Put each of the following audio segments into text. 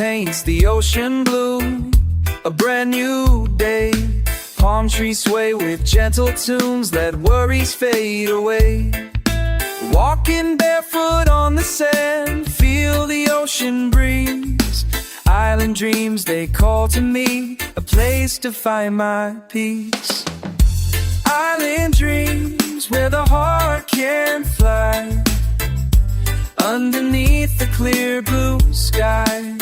paints the ocean blue. A brand new day, palm trees sway with gentle tunes, let worries fade away. Walking barefoot on the sand, feel the ocean breeze. Island dreams, they call to me, a place to find my peace. Island dreams, where the heart can fly, underneath the clear blue sky.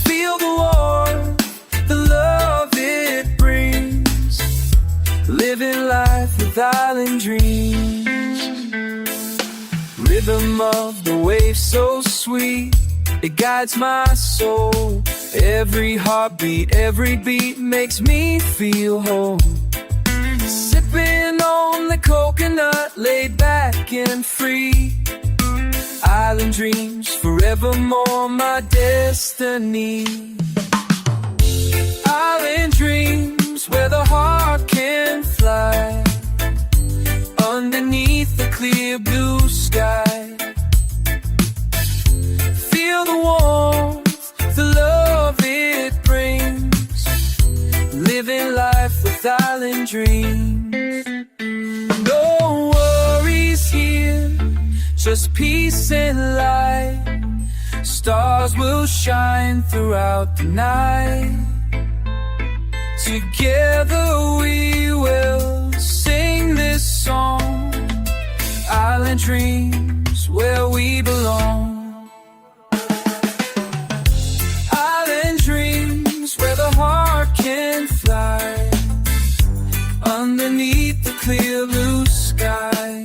Feel the warmth, the love it brings, living life with island dreams. Rhythm of the waves so sweet, it guides my soul. Every heartbeat, every beat makes me feel whole. Sipping on the coconut, laid back and free. Island dreams, forevermore my destiny. Island dreams, where the heart can fly, underneath the clear blue sky. Feel the warmth, the love it brings, living life with island dreams. No worries here, just peace and light. Stars will shine throughout the night. Together we will sing this song. Island dreams, where we belong. Island dreams, where the heart can fly, underneath the clear blue sky.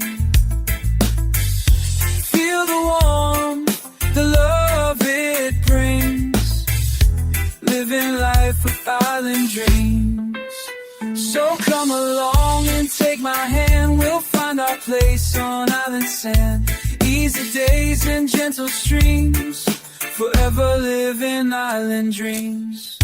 Feel the warmth, the love it brings, living life with island dreams. So come along and take my hand, we'll find our place on island sand. Easy days and gentle streams, forever living island dreams.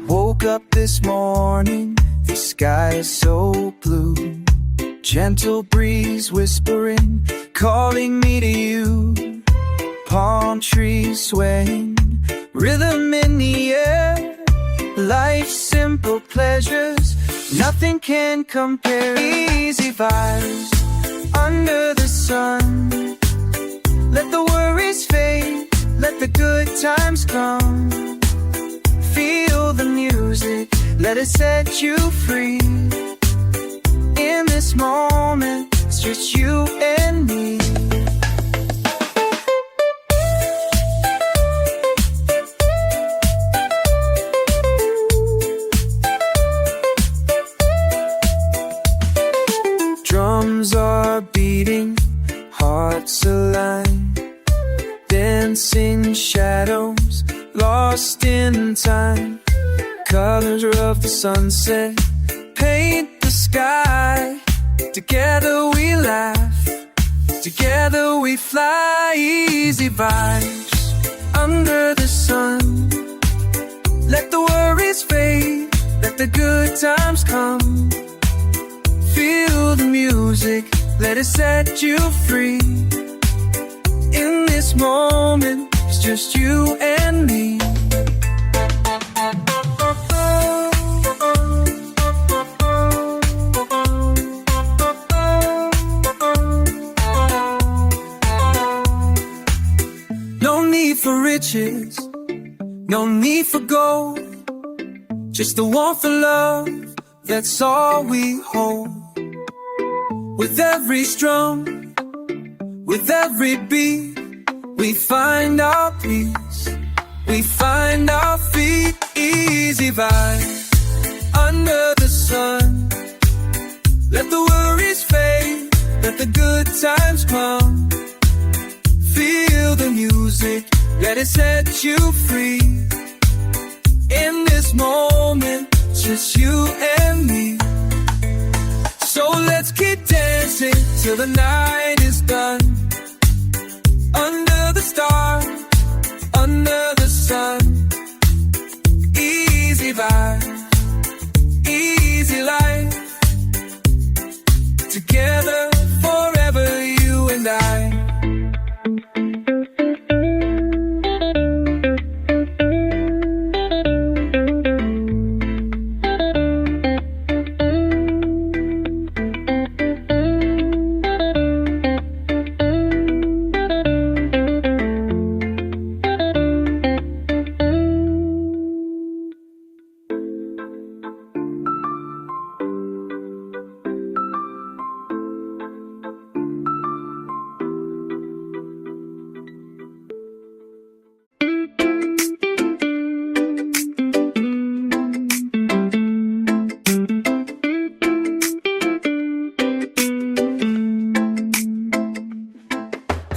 Woke up this morning, the sky is so blue. Gentle breeze whispering, calling me to you. Palm trees swaying, rhythm in the air. Life's simple pleasures, nothing can compare. Easy vibes, under the sun. Let the worries fade, let the good times come. Feel the music, let it set you free. In this moment, it's just you and me. Drums are beating, hearts align. Dancing shadows, lost in time. Colors of the sunset paint the sky. Together we laugh, together we fly. Easy vibes, under the sun. Let the worries fade, let the good times come. Feel the music, let it set you free. In this moment, it's just you and me. No need for riches, no need for gold. Just the warmth of love, that's all we hold. With every strum, with every beat, we find our peace, we find our feet. Easy vibe, under the sun. Let the worries fade, let the good times come. Feel the music, let it set you free. In this moment, just you and me. So let's keep dancing till the night is done. Under the stars, under the sun. Easy vibe, easy life. Together forever, you and I.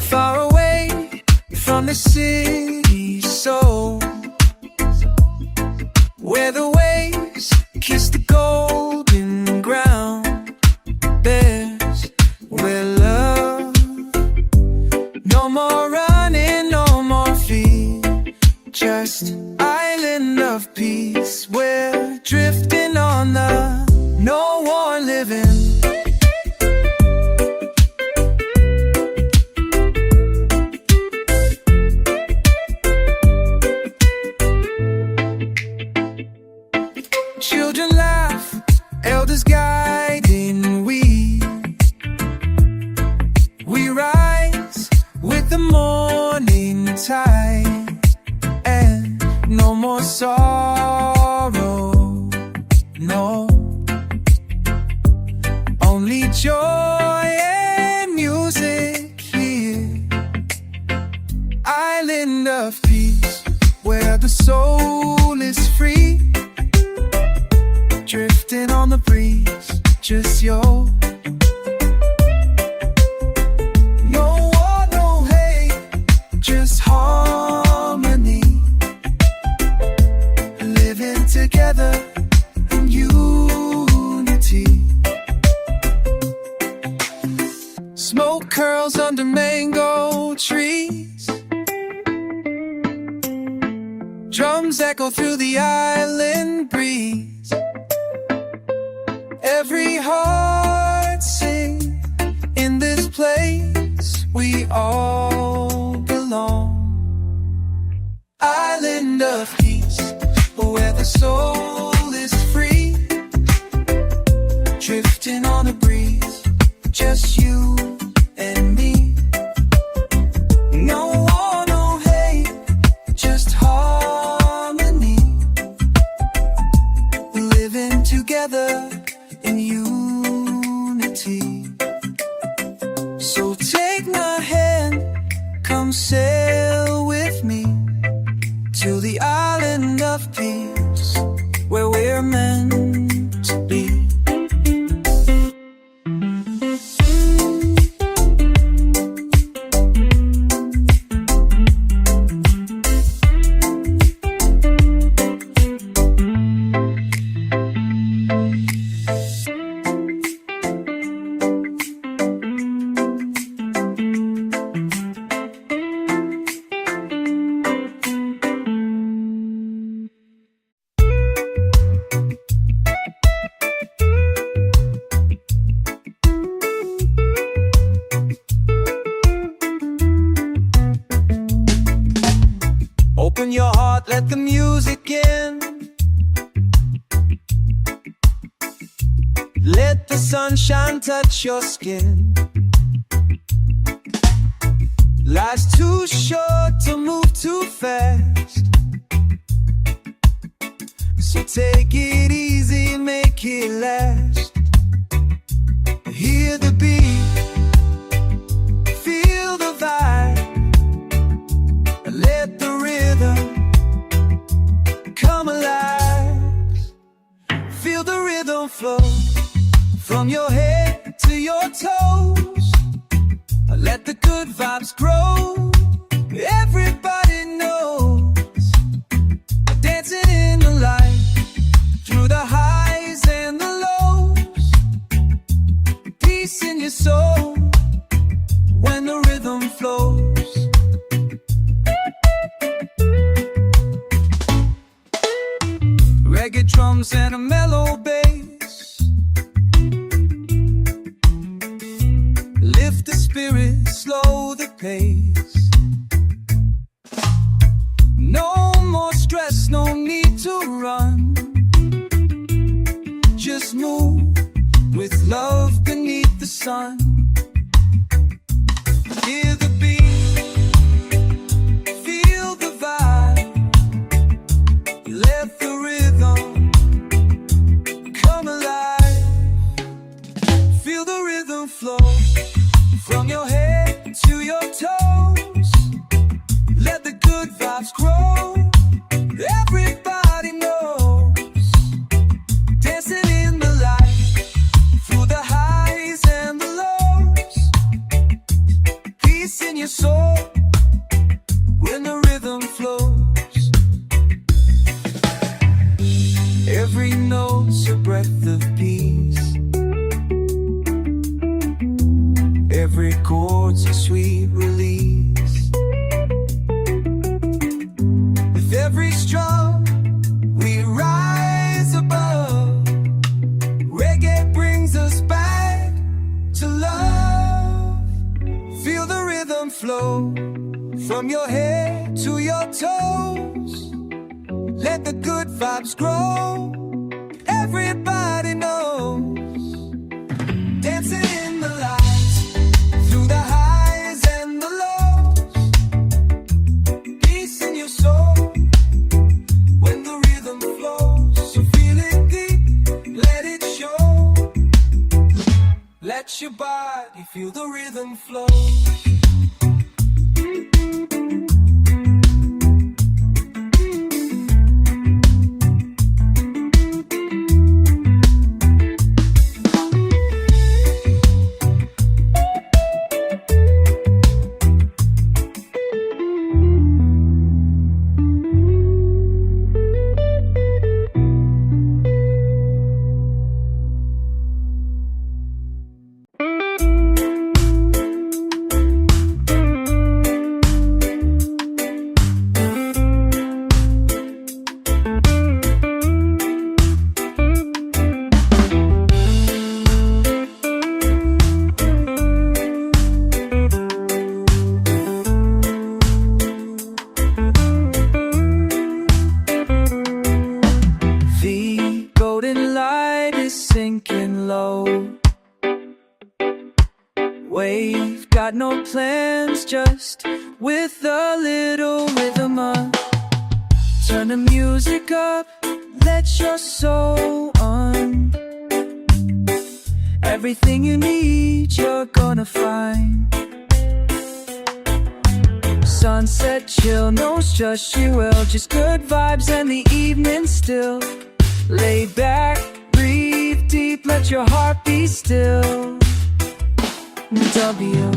Far away from the city soul, where the waves kiss the golden ground. There's where love, no more running, no more fear. Just island of peace. We're drifting on the no war living. Children laugh, elders guiding. We rise with the morning tide, and no more sorrow, no, only joy and music here. Island of peace, where the soul is free. Drifting on the breeze, just you. No war, no hate, just harmony. Living together in unity. Smoke curls under mango trees. Drums echo through the island breeze. Every heart sing in this place. We all belong. Island of peace, where the soul is free. Drifting on the breeze, just you and me. No war, no hate, just harmony. Living together in unity. So take my hand, come sail with me to the island of peace, where we're meant to be. Open your heart, let the music in. Let the sunshine touch your skin. Life's too short to move too fast, so take it easy, make it last. Hear the beat, feel the vibe. Let the rhythm come alive. Feel the rhythm flow from your head to your toes. Let the good vibes grow. Everybody knows. Dancing in the light, through the highs and the lows. Peace in your soul when the rhythm flows. Reggae drums and a mellow bass lift the spirit, slow the pace. No more stress, no need to run. Just move with love beneath the sun. Hear the beat, feel the vibe. Let the rhythm come alive. Feel the rhythm flow from your head to your toes. Let the good vibes grow. Everybody knows. Dancing in the light, through the highs and the lows. Peace in your soul when the rhythm flows. Every note's a breath of peace. Every chord's a sweet release. With every strum we rise above. Reggae brings us back to love. Feel the rhythm flow from your head to your toes. Let the good vibes grow. Everybody knows. Dancing in the lights, through the highs and the lows. Peace in your soul when the rhythm flows. So feel it deep, let it show. Let your body feel the rhythm flow. Sinking low. We've got no plans, just with a little rhythm up. Turn the music up, let your soul on. Everything you need, you're gonna find. Sunset chill, no stress, you will. Just good vibes and the evening still. Laid back, breathe deep, let your heart be still. W.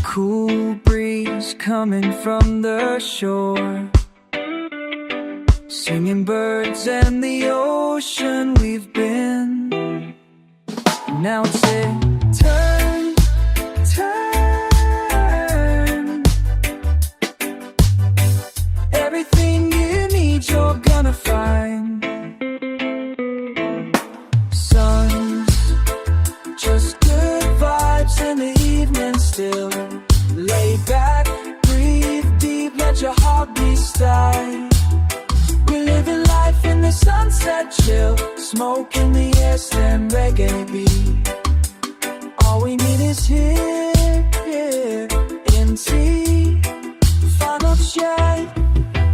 Cool breeze coming from the shore. Singing birds and the ocean we've been. Now it's it. Turn, turn. Everything you need, you're gonna find. Suns, just good vibes in the evening still. Lay back, breathe deep, let your heart be still. We're living life in the sunset chill. Smoke in the air, slam reggae beat. All we need is here, in tea. Final check.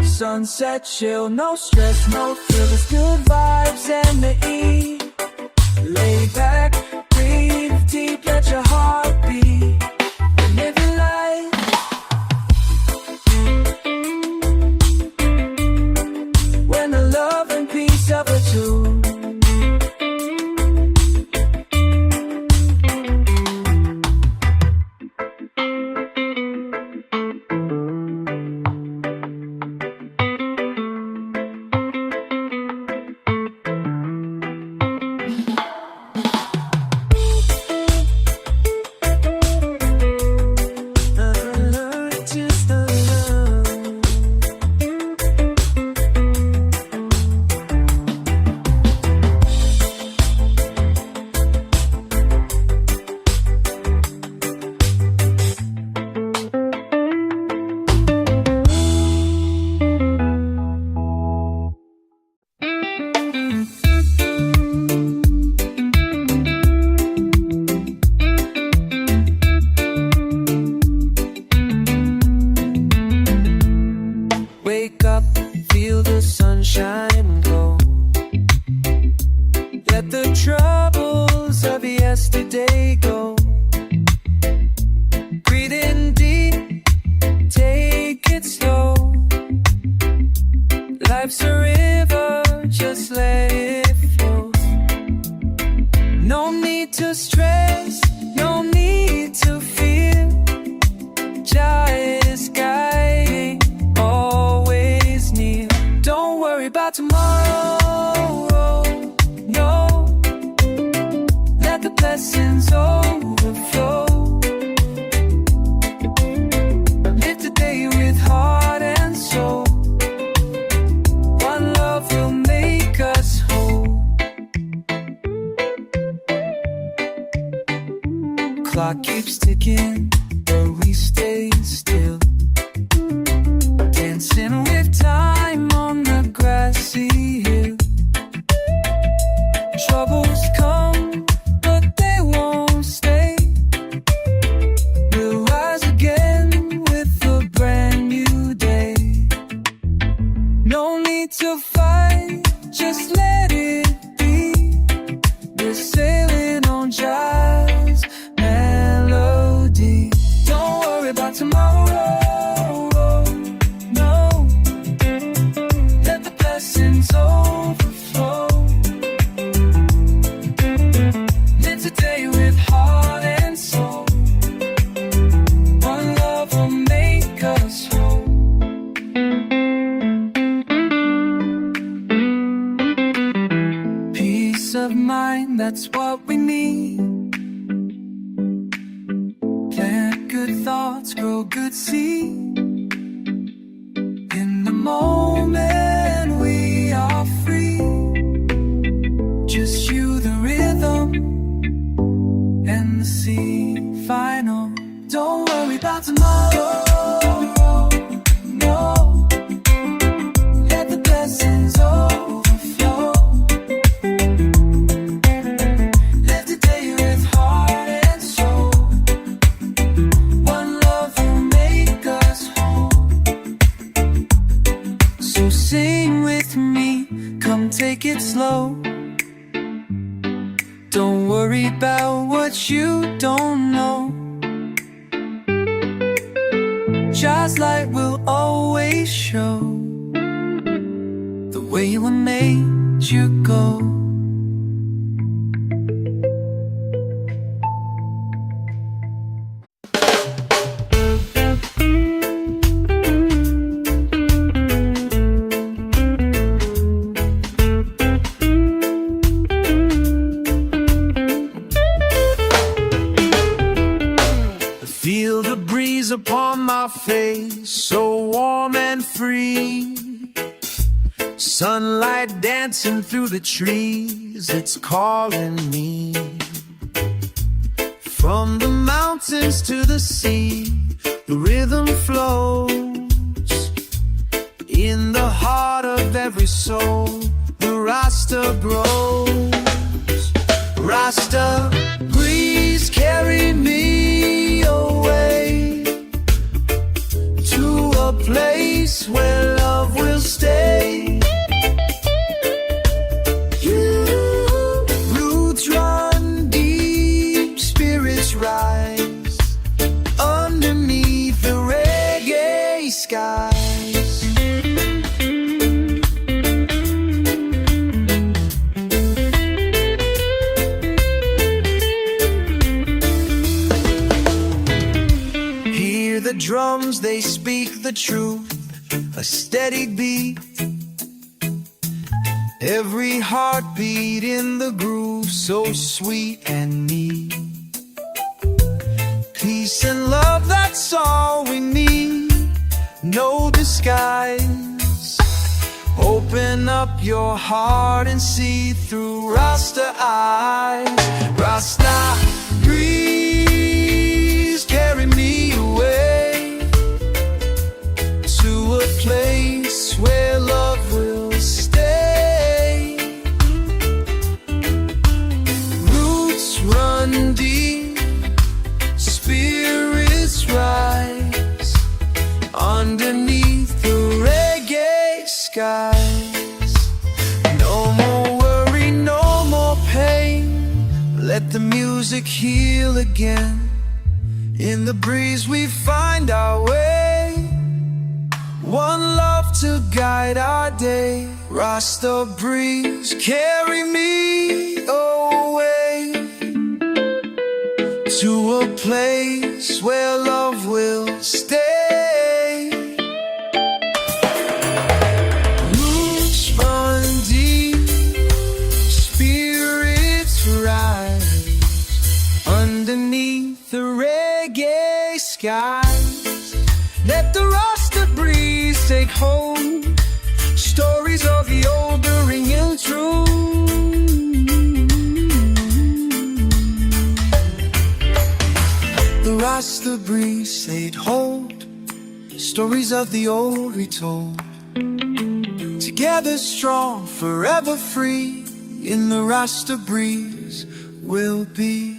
Sunset chill, no stress, no feel. Just good vibes and the E. Lay back, breathe deep, let your heart beat. We're living life yesterday go. Breathe in deep, take it slow. Life's a river, just let it flow. No need to stress, no need to fear. Jah is guiding, always near. Don't worry about tomorrow, no. Let the blessings overflow. Live today with heart and soul. One love will make us whole. Clock keeps ticking, but we stay still. Dancing with time on the grassy hill. Troubles come, but they won't stay. We'll rise again with a brand new day. No need to fight, just let it be. We're sailing on Jah's melody. Don't worry about tomorrow, no. Let the blessings overflow. Live today with heart and soul. One love will make us whole. Peace of mind, that's what we need. Plant good thoughts, grow good seed. In the moment we are free. Just you, the rhythm, and the sea. Final. Don't worry about tomorrow, no. Let the blessings overflow. Live today with heart and soul. One love will make us whole. So sing with me, come take it slow. Don't worry about what you don't know. Jah's light will always show the way we made you go. Feel the breeze upon my face, so warm and free. Sunlight dancing through the trees, it's calling me. From the mountains to the sea, the rhythm flows. In the heart of every soul, the Rasta grows. Rasta, please carry me away to a place where love will stay. Roots run deep, spirits rise underneath the reggae skies. Hear the drums, they speak the truth, a steady beat. Every heartbeat in the groove, so sweet and neat. Peace and love, that's all we need. No disguise. Open up your heart and see through Rasta eyes. Rasta, breeze, carry me away to a place where love will stay. Roots run deep, spirits rise underneath the reggae skies. No more worry, no more pain. Let the music music heal again. In the breeze we find our way. One love to guide our day. Rasta breeze, carry me away to a place where love will stay. Roots run deep, spirits rise underneath the reggae skies. Let the Rasta breeze take hold. Stories of the old are ringing true. The Rasta breeze take hold. Stories of the old retold. Together strong, forever free. In the Rasta breeze we'll be.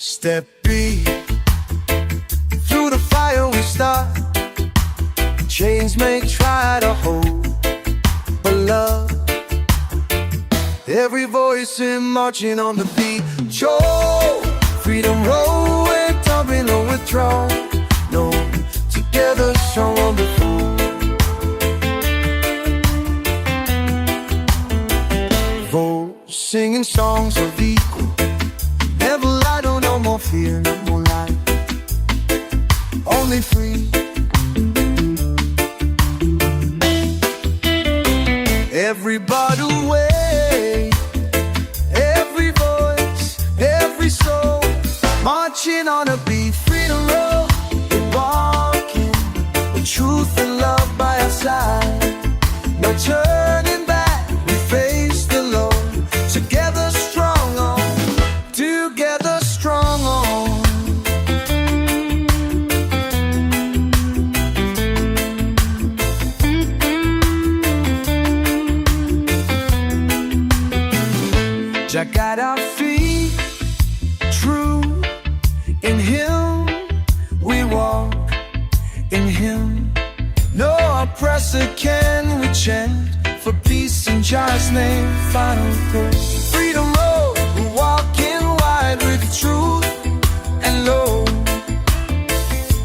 Step B, through the fire we start. Chains may try to hold, but love, every voice in marching on the beat. Joe, freedom roll, we're dumping or withdraw. No, together strong on the floor. Vote, singing songs of equal. Never lie, don't no more fear, no more life. Only free. Everybody away. Every voice, every soul, marching on a beat. Freedom road, we're walking with truth and love by our side. No turning back, we face the Lord. Together strong on. Together strong on. Jah got our feet true. In Him we walk. In Him no oppressor can we chant. For peace in Jah's name, final prayer. Freedom road, we're walking wide with truth and love.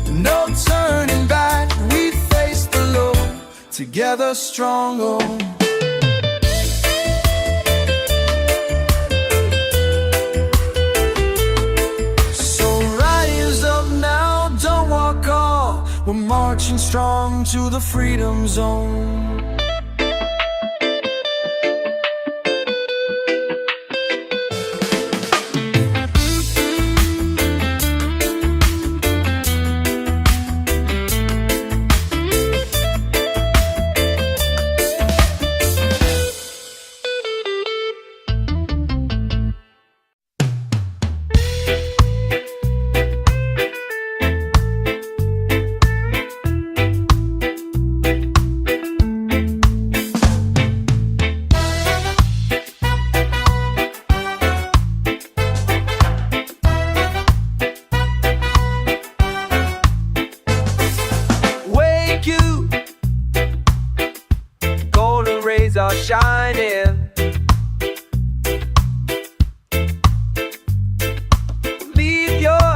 No turning back, we face the Lord. Together strong on. So rise up now, don't walk off. We're marching strong to the freedom zone. Are shining. Leave your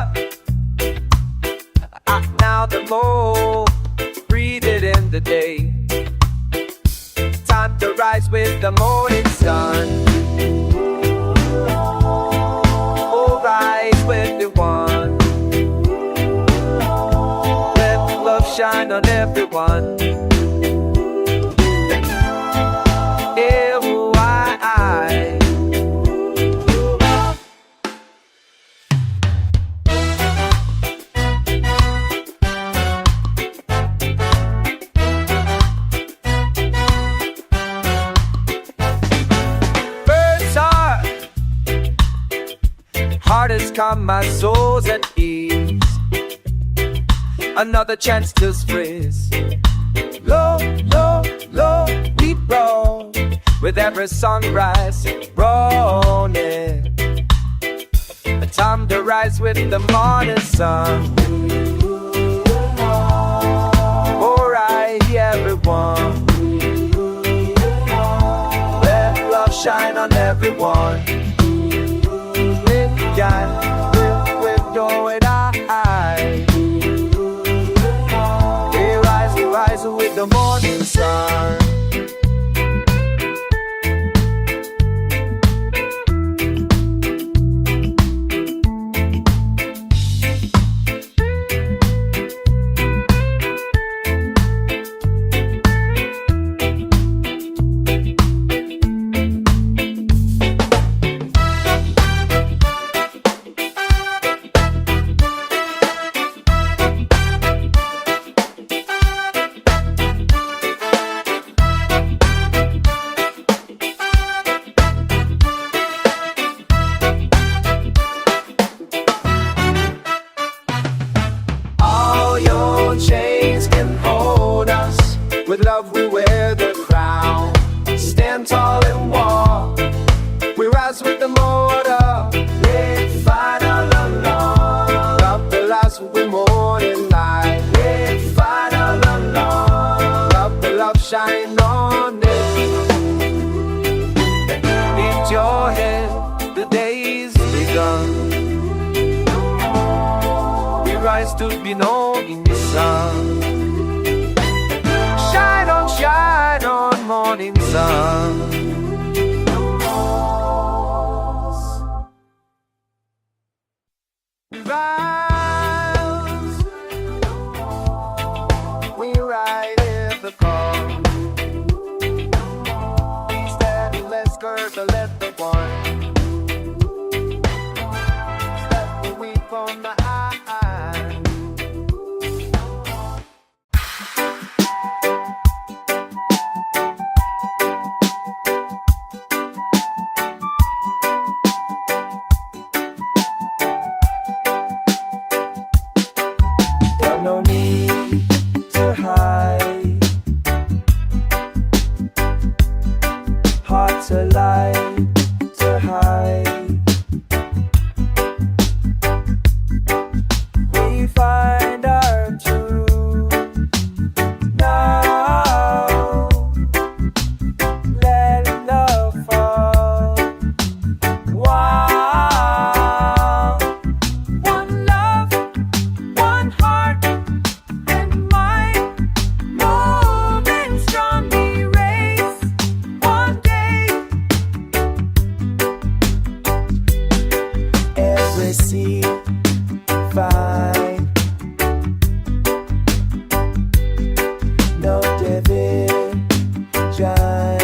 now the mold. Breathe it in the day. Time to rise with the morning sun. Oh, rise with the one. Let love shine on everyone. calm, my soul's at ease. Another chance to frisk. Low, low, low, we roll with every sunrise rolling. Time to rise with the morning sun. Alright, everyone. Let love shine on everyone. We're going high. We rise with the morning sun. Chains can hold us. With love we wear the crown. Stand tall and walk. We rise with the motor. We fight all alone. Love the last we morning light. We fight all alone. Love the love shine on it. Lift your head, the day's begun. Rise to be known in the sun. Shine on, morning sun.